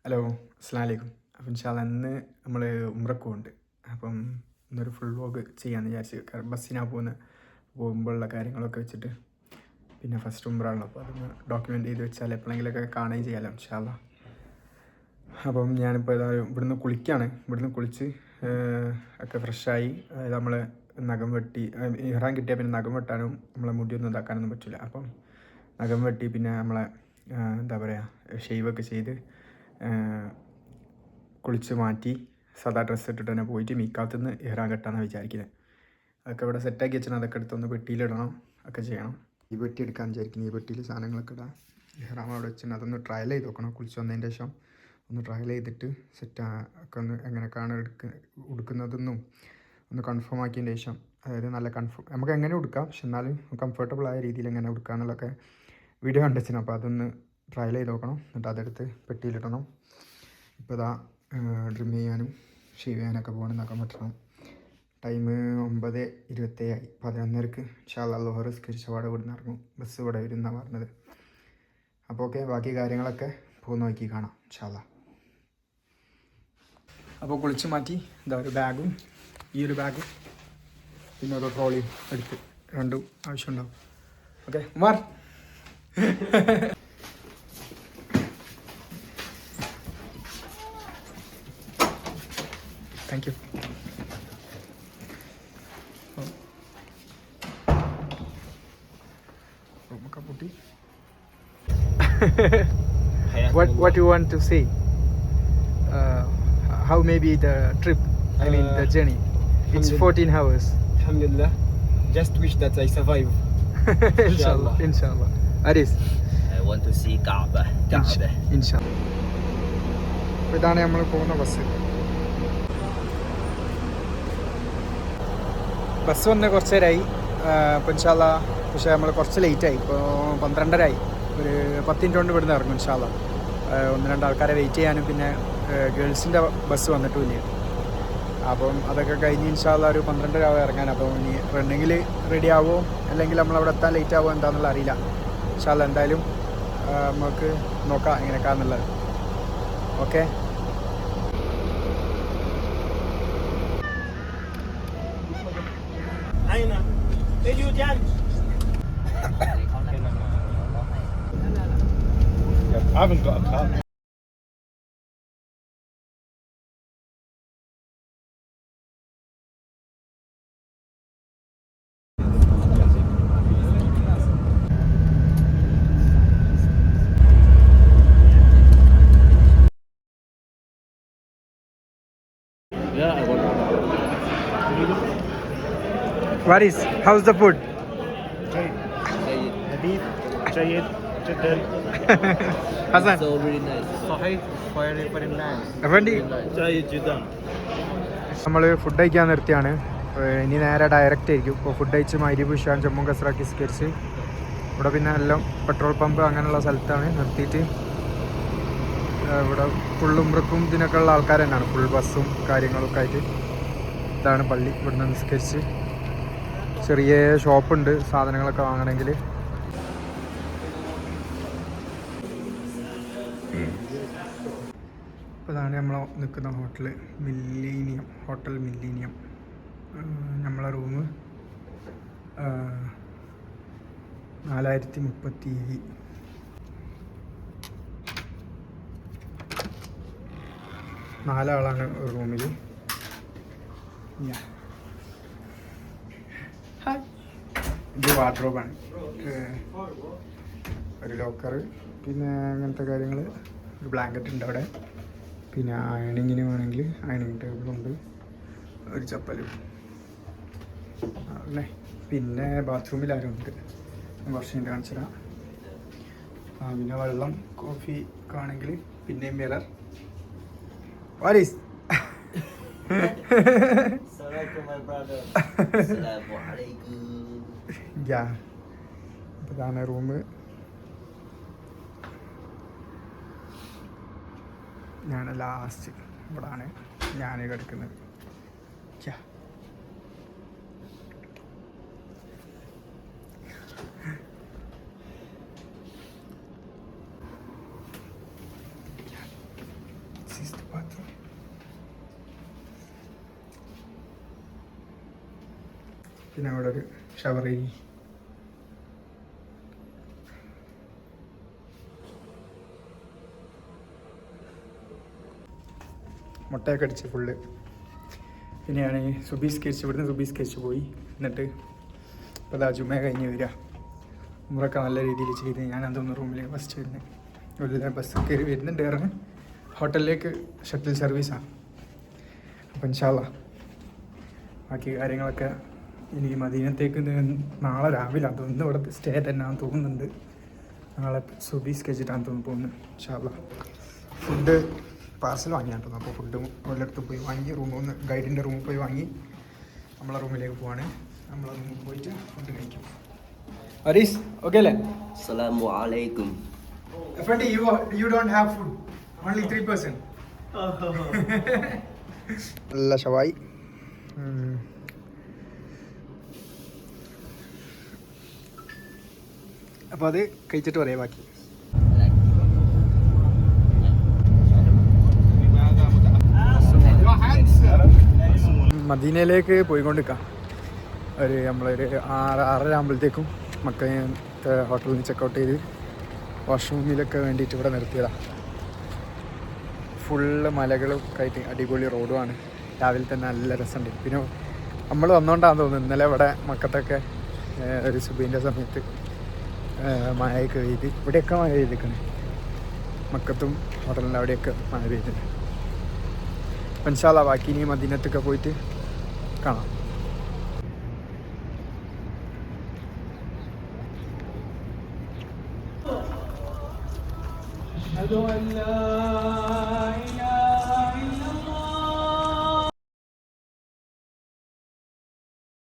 Hello, അസ്സലാമു അലൈക്കും. അപ്പം ഇൻഷാല്ലാ ഇന്ന് നമ്മൾ ഉംറക്ക് പോകുന്നുണ്ട്. അപ്പം ഇന്നൊരു ഫുൾ വ്ലോഗ് ചെയ്യാമെന്ന് വിചാരിച്ച് ബസ്സിനാണ് പോകുമ്പോഴുള്ള കാര്യങ്ങളൊക്കെ വെച്ചിട്ട് പിന്നെ ഫസ്റ്റ് ഉംറയാണല്ലോ, അപ്പോൾ അതൊന്ന് ഡോക്യുമെൻ്റ് ചെയ്ത് വെച്ചാൽ എപ്പോഴെങ്കിലുമൊക്കെ കാണുകയും ചെയ്യാമല്ലോ ഇൻഷാല്ലാ. അപ്പം ഞാനിപ്പോൾ ഇവിടുന്ന് കുളിക്കുകയാണ്. ഇവിടുന്ന് കുളിച്ച് ഒക്കെ ഫ്രഷായി. അതായത് നമ്മൾ നഖം വെട്ടി ഇഹ്റാം കിട്ടിയാൽ പിന്നെ നഖം വെട്ടാനും നമ്മളെ മുടിയൊന്നും ഇതാക്കാനൊന്നും പറ്റില്ല. അപ്പം നഖം വെട്ടി പിന്നെ നമ്മളെ എന്താ പറയുക ഷെയ്വൊക്കെ ചെയ്ത് കുളിച്ച് മാറ്റി സാധാ ഡ്രസ്സ് ഇട്ടിട്ട് തന്നെ പോയിട്ട് മീക്കാത്തുനിന്ന് ഇഹ്റാം കെട്ടാമെന്നാണ് വിചാരിക്കുന്നത്. അതൊക്കെ ഇവിടെ സെറ്റാക്കി വെച്ചാൽ അതൊക്കെ എടുത്തൊന്ന് പെട്ടിയിലിടണം, ഒക്കെ ചെയ്യണം. ഈ പെട്ടി എടുക്കാൻ വിചാരിക്കുന്നത്, ഈ പെട്ടിയിൽ സാധനങ്ങളൊക്കെ ഇടാം. ഇഹ്റാം അവിടെ വെച്ചിട്ട് അതൊന്ന് ട്രയൽ ചെയ്ത് നോക്കണം. കുളിച്ച് വന്നതിൻ്റെ ശേഷം ഒന്ന് ട്രയൽ ചെയ്തിട്ട് സെറ്റ് ഒക്കെ ഒന്ന് എങ്ങനെയൊക്കെയാണ് ഉടുക്കുന്നതെന്നും ഒന്ന് കൺഫേം ആക്കിയതിൻ്റെ ശേഷം, അതായത് നല്ല നമുക്ക് എങ്ങനെ ഉടുക്കാം, പക്ഷെ എന്നാലും കംഫർട്ടബിൾ ആയ രീതിയിൽ എങ്ങനെ ഉടുക്കുക എന്നുള്ളതൊക്കെ വീഡിയോ കണ്ടുവെച്ചിരുന്നു. അപ്പോൾ അതൊന്ന് ട്രയൽ ചെയ്ത് നോക്കണം. എന്നിട്ട് അതെടുത്ത് പെട്ടിയിലിടണം. ഇപ്പോൾ ഇതാ ഡ്രിം ചെയ്യാനും ഷേവ് ചെയ്യാനൊക്കെ പോകണം, നഖം വെട്ടണം. ടൈം 9:27 ആയി. 11:30 ഇൻഷാല്ലാ ളുഹർ നിസ്കരിച്ച പാടെ ഇവിടുന്ന് ഇറങ്ങും. ബസ് ഇവിടെ വരും എന്നാണ് പറഞ്ഞത്. അപ്പോൾ ഓക്കെ, ബാക്കി കാര്യങ്ങളൊക്കെ പോകുന്ന നോക്കി കാണാം ഇൻഷാല്ലാ. അപ്പോൾ കുളിച്ച് മാറ്റി എന്താ ഒരു ബാഗും ഈ ഒരു ബാഗും പിന്നെ ഒരു ട്രോളിയും എടുത്ത് രണ്ടും ആവശ്യമുണ്ടാവും. Okay Umar thank you. റൂമൊക്കെ പൂട്ടി. What you want to say? How maybe the trip? I mean the journey. It's 14 hours. Alhamdulillah. Just wish that I survive. Inshallah. Inshallah. Aris. I want to see Kaaba. Inshallah. ഇതാണ് നമ്മൾ പോകുന്ന bus. Bus വന്ന് കുറച്ച് നേരമായി. അപ്പോൾ ഇൻഷാല്ലാ, പക്ഷേ നമ്മൾ കുറച്ച് ലേറ്റായി. ഇപ്പോൾ 12:30 ഒരു 10 മിനിറ്റ് കൊണ്ട് ഇവിടുന്ന് ഇറങ്ങും ഇൻഷാല്ലാ. 1-2 ആൾക്കാരെ വെയിറ്റ് ചെയ്യാനും പിന്നെ ഗേൾസിൻ്റെ ബസ് വന്നിട്ടുമില്ല. അപ്പം അതൊക്കെ കഴിഞ്ഞ് ഇൻഷാല്ലാ ഒരു 12:30 ആവും ഇറങ്ങാൻ. അപ്പോൾ ഇനി റണ്ണിങ്ങിൽ റെഡി ആവുമോ അല്ലെങ്കിൽ നമ്മളവിടെ എത്താൻ ലേറ്റ് ആവുമോ എന്താണെന്നുള്ള അറിയില്ല. ഇൻഷാല്ലാ എന്തായാലും നമുക്ക് നോക്കാം എങ്ങനെയൊക്കെയാണെന്നുള്ളത്. Okay. Yeah, I want. Waris, how's the food? Habib, Jayed, Jiddan. Hassan. So really nice. Sahih, very nice. Effendi. Jayed, Jiddan. നമ്മൾ ഫുഡ് കഴിക്കാൻ നിർത്തിയാണ്. ഇനി നേരെ ഡയറക്റ്റ് ആയിരിക്കും. ഇപ്പോൾ ഫുഡ് കഴിച്ച് മഗ്‌രിബ് ഇശാ ജമ്മു കസ്രാക്കി നിസ്കരിച്ച് ഇവിടെ പിന്നെ എല്ലാം പെട്രോൾ പമ്പ് അങ്ങനെയുള്ള സ്ഥലത്താണ് നിർത്തിയിട്ട്. ഇവിടെ ഫുൾ ഉംറക്കും ഇതിനൊക്കെ ഉള്ള ആൾക്കാർ തന്നെയാണ്, ഫുൾ ബസ്സും കാര്യങ്ങളൊക്കെ ആയിട്ട്. ഇതാണ് പള്ളി. ഇവിടുന്ന് നിസ്കരിച്ച് ചെറിയ ഷോപ്പുണ്ട് സാധനങ്ങളൊക്കെ വാങ്ങണമെങ്കിൽ. അപ്പോൾ ഇതാണ് നമ്മൾ നിൽക്കുന്ന ഹോട്ടൽ മില്ലീനിയം, ഹോട്ടൽ മില്ലീനിയം. നമ്മളെ റൂം 4037. 4 ആളാണ് ഒരു റൂമിൽ. ഇത് വാർഡ്രോബാണ്, ഒരു ലോക്കർ, പിന്നെ അങ്ങനത്തെ കാര്യങ്ങൾ. ഒരു ബ്ലാങ്കറ്റ് ഉണ്ട് അവിടെ, പിന്നെ അയണിങ്ങിന് വേണമെങ്കിൽ അയണിങ് ടേബിളുണ്ട്, ഒരു ചപ്പലും അല്ലേ. പിന്നെ ബാത്റൂമിൽ ആരും ഉണ്ട്, കുറച്ച് കഴിഞ്ഞ് കാണിച്ചു തരാം. പിന്നെ വെള്ളം കോഫി ആണെങ്കിൽ പിന്നെയും mirror. Waris Assalamualaikum my brother. Assalamualaikum. യാ, ഇതാണ് റൂം. ഞാൻ ലാസ്റ്റ് ഇവിടാണ് ഞാൻ കിടക്കുന്നത്. യാ, പിന്നെ അവിടെ ഒരു ഷവർ ഏരിയ. മുട്ടയൊക്കെ അടിച്ച് ഫുള്ള്. പിന്നെയാണ് ഈ സുബീസ്കരിച്ച് ഇവിടുന്ന് സുബീസ്കരിച്ച് പോയി. എന്നിട്ട് ഇപ്പോൾ അതാ ജുമ കഴിഞ്ഞ് വരിക. ഉമ്രൊക്കെ നല്ല രീതിയിൽ ചെയ്ത് ഞാൻ അതൊന്ന് റൂമിലേക്ക് ഫസ്റ്റ് വരുന്നത്. ഒരു ബസ് കയറി വരുന്നുണ്ട്. കാരണം ഹോട്ടലിലേക്ക് ഷട്ടിൽ സർവീസാണ്. അപ്പോൾ ഇൻഷാല്ലാ ബാക്കി കാര്യങ്ങളൊക്കെ ഇനി മദീനത്തേക്ക് നാളെ രാവിലെ അതൊന്നും ഇവിടെ സ്റ്റേ തന്നെയാണെന്ന് തോന്നുന്നുണ്ട്. നാളെ സുബീസ്കരിച്ചിട്ടാണ് തോന്നുന്നു പോകുന്നത്. ഇൻഷാല്ലാ ഫുഡ് പാർസൽ വാങ്ങിയാണ് തോന്നുന്നു. അപ്പോൾ ഫുഡ് ഒരിടത്ത് പോയി വാങ്ങി റൂമൊന്ന് ഗൈഡിൻ്റെ റൂമിൽ പോയി വാങ്ങി നമ്മളെ റൂമിലേക്ക് പോവാണ്. നമ്മളെ റൂമിൽ പോയിട്ട് ഫുഡ് കഴിക്കും. അരീസ് ഓക്കെ അല്ലേ? Assalamualaikum. Effendi, you don't have food. Only 3%. നല്ല ഷവായി. അപ്പോൾ അത് കഴിച്ചിട്ട് പറയാം ബാക്കി. മദീനയിലേക്ക് പോയിക്കൊണ്ടിരിക്കാം. നമ്മളൊരു 6:30 ആകുമ്പോഴത്തേക്കും മക്കത്തെ ഹോട്ടലിൽ നിന്ന് ചെക്കൗട്ട് ചെയ്ത് വാഷ്റൂമിലൊക്കെ വേണ്ടിയിട്ട് ഇവിടെ നിർത്തിയതാണ്. ഫുള്ള് മലകളും ആയിട്ട് അടിപൊളി റോഡുമാണ്. രാവിലെ തന്നെ നല്ല രസമുണ്ട്. പിന്നെ നമ്മൾ വന്നുകൊണ്ടാണെന്ന് തോന്നുന്നു ഇന്നലെ ഇവിടെ മക്കത്തൊക്കെ ഒരു സുബീൻ്റെ സമയത്ത് മഴയൊക്കെ പെയ്ത്. ഇവിടെയൊക്കെ മഴ പെയ്തിരിക്കണേ. മക്കത്തും ഹോട്ടലിൻ്റെ അവിടെയൊക്കെ മഴ പെയ്തിട്ടുണ്ട്. അപ്പം ഇൻഷാല്ലാ ബാക്കി ഇനി മദീനത്തൊക്കെ പോയിട്ട് കാണാം. أشهد أن لا إله